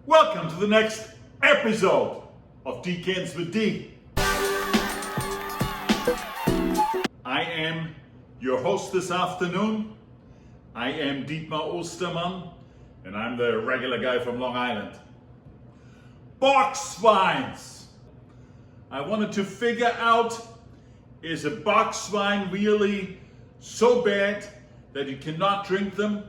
Welcome to the next episode of Decants with D. I am your host this afternoon. I am Dietmar Ostermann, and I'm the regular guy from Long Island. Box wines. I wanted to figure out, is a box wine really so bad that you cannot drink them?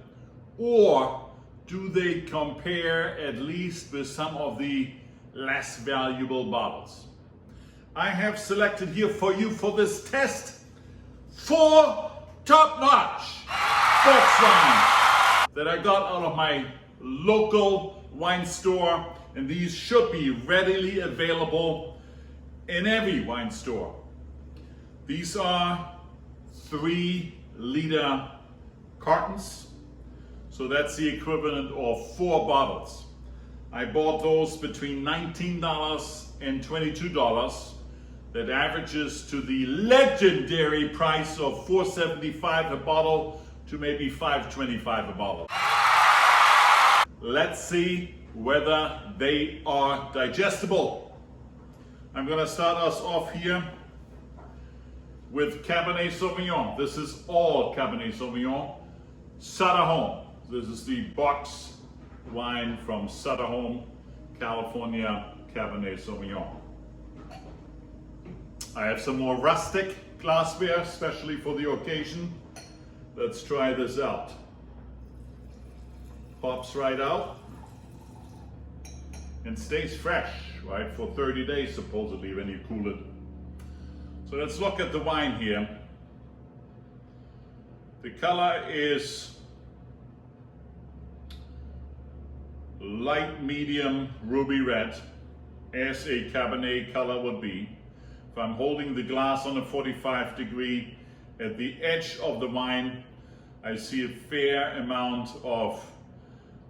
Or do they compare at least with some of the less valuable bottles? I have selected here for you for this test 4 top-notch box wines that I got out of my local wine store, and these should be readily available in every wine store. These are 3-liter cartons, so that's the equivalent of 4 bottles. I bought those between $19 and $22. That averages to the legendary price of $4.75 a bottle to maybe $5.25 a bottle. Let's see whether they are digestible. I'm gonna start us off here with Cabernet Sauvignon. This is all Cabernet Sauvignon. Sutter Home. This is the box wine from Sutter Home, California, Cabernet Sauvignon. I have some more rustic glassware, especially for the occasion. Let's try this out. Pops right out and stays fresh, right, for 30 days supposedly when you cool it. So let's look at the wine here. The color is light medium ruby red, as a Cabernet color would be. If I'm holding the glass on a 45 degree, at the edge of the wine, I see a fair amount of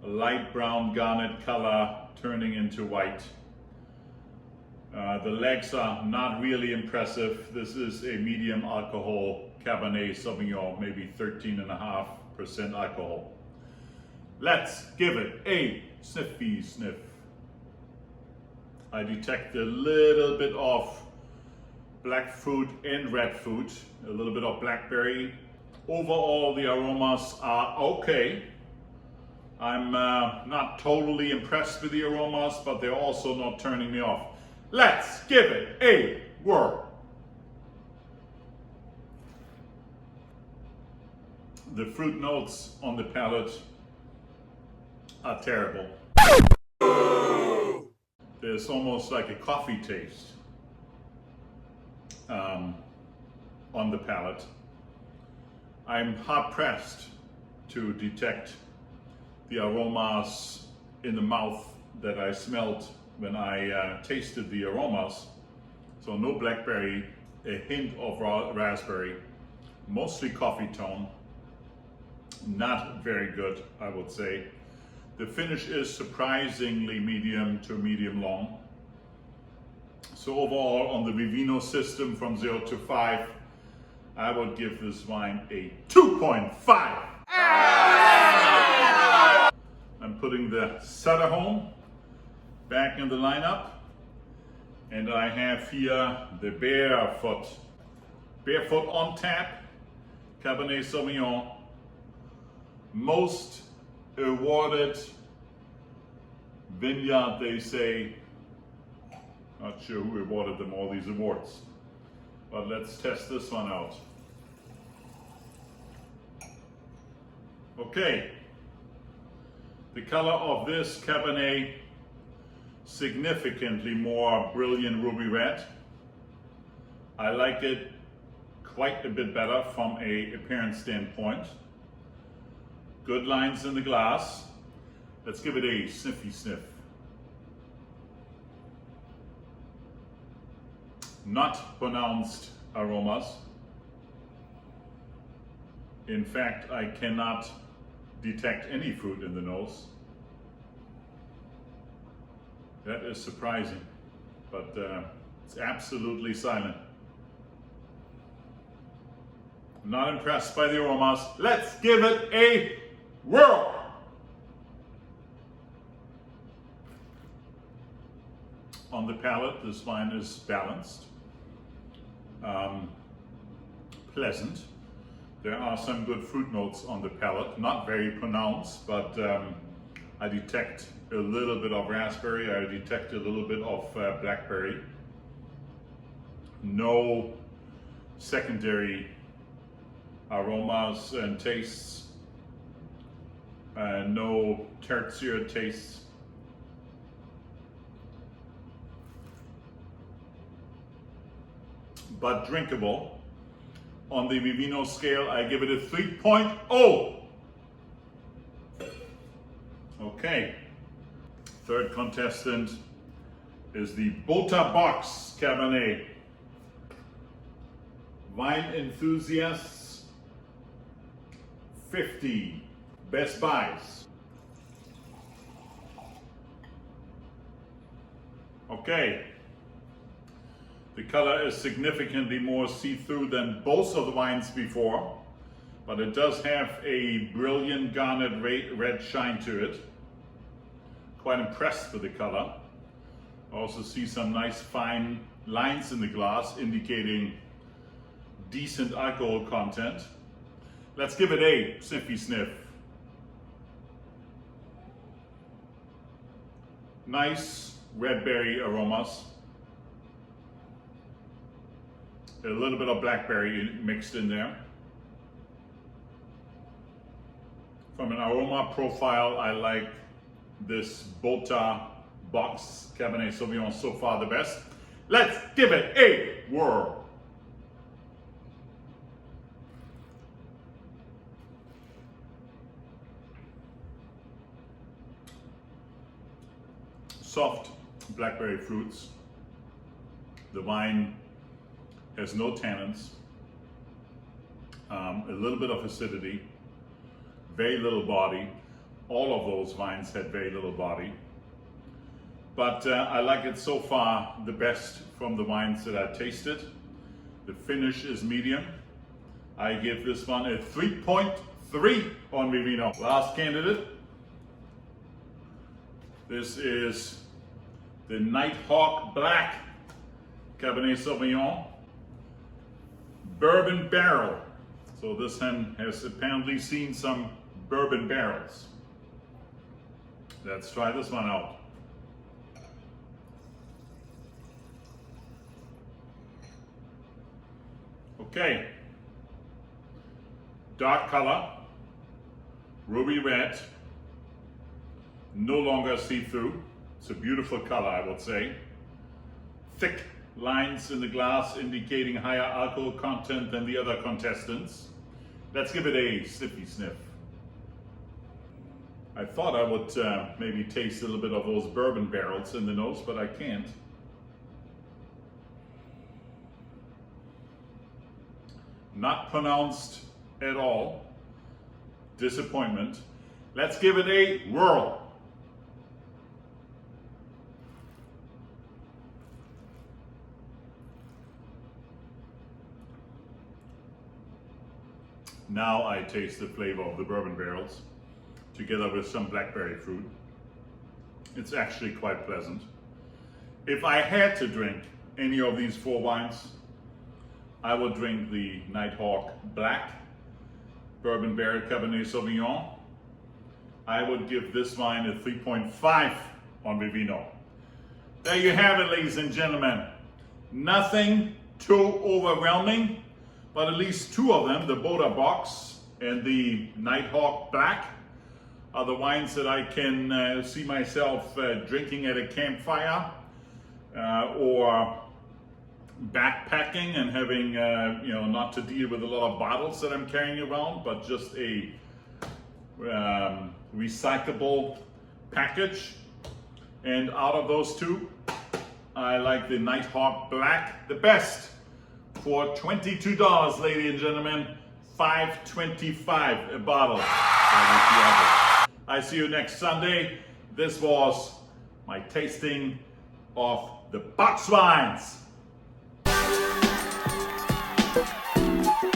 light brown garnet color turning into white. The legs are not really impressive. This is a medium alcohol Cabernet Sauvignon, maybe 13.5% alcohol. Let's give it a sniffy sniff. I detect a little bit of black fruit and red fruit, a little bit of blackberry. Overall, the aromas are okay. I'm not totally impressed with the aromas, but they're also not turning me off. Let's give it a whirl. The fruit notes on the palate are terrible. There's almost like a coffee taste on the palate. I'm hard pressed to detect the aromas in the mouth that I smelled when I tasted the aromas. So no blackberry, a hint of raspberry, mostly coffee tone. Not very good, I would say. The finish is surprisingly medium to medium long. So overall, on the Vivino system from 0 to 5, I would give this wine a 2.5. I'm putting the Sutter Home back in the lineup, and I have here the Barefoot. Barefoot on tap, Cabernet Sauvignon. Most awarded vineyard, they say. Not sure who awarded them all these awards, but let's test this one out. Okay, the color of this Cabernet, significantly more brilliant ruby red. I like it quite a bit better from an appearance standpoint. Good lines in the glass. Let's give it a sniffy sniff. Not pronounced aromas. In fact, I cannot detect any fruit in the nose. That is surprising, but it's absolutely silent. Not impressed by the aromas. Let's give it a whirl. on the palate. This wine is balanced, pleasant. There are some good fruit notes on the palate, not very pronounced, but I detect a little bit of raspberry, I detect a little bit of blackberry. No secondary aromas and tastes, no tertiary tastes. But drinkable. On the Vivino scale, I give it a 3.0. Okay. Third contestant is the Bota box Cabernet. Wine enthusiasts, 50 best buys. Okay. The color is significantly more see-through than both of the wines before, but it does have a brilliant garnet red shine to it. Quite impressed with the color. I also see some nice fine lines in the glass indicating decent alcohol content. Let's give it a sniffy sniff. Nice red berry aromas. A little bit of blackberry mixed in there. From an aroma profile, I like this Bota box Cabernet Sauvignon so far the best. Let's give it a whirl. Soft blackberry fruits. The wine has no tannins, a little bit of acidity, very little body. All of those wines had very little body. But I like it so far the best from the wines that I've tasted. The finish is medium. I give this one a 3.3 on Vivino. Last candidate. This is the Nighthawk Black Cabernet Sauvignon. Bourbon barrel. So this one has apparently seen some bourbon barrels. Let's try this one out. Okay. Dark color, ruby red, no longer see-through. It's a beautiful color, I would say. Thick lines in the glass indicating higher alcohol content than the other contestants. Let's give it a sniffy sniff. I thought I would maybe taste a little bit of those bourbon barrels in the nose, but I can't. Not pronounced at all. Disappointment. Let's give it a whirl. Now I taste the flavor of the bourbon barrels together with some blackberry fruit. It's actually quite pleasant. If I had to drink any of these four wines, I would drink the Nighthawk Black Bourbon Barrel Cabernet Sauvignon. I would give this wine a 3.5 on Vivino. There you have it, ladies and gentlemen. Nothing too overwhelming, but at least two of them, the Bota box and the Nighthawk Black, are the wines that I can see myself drinking at a campfire or backpacking and having, not to deal with a lot of bottles that I'm carrying around, but just a recyclable package. And out of those two, I like the Nighthawk Black the best for $22, ladies and gentlemen. $5.25 a bottle. I see you next Sunday. This was my tasting of the box wines.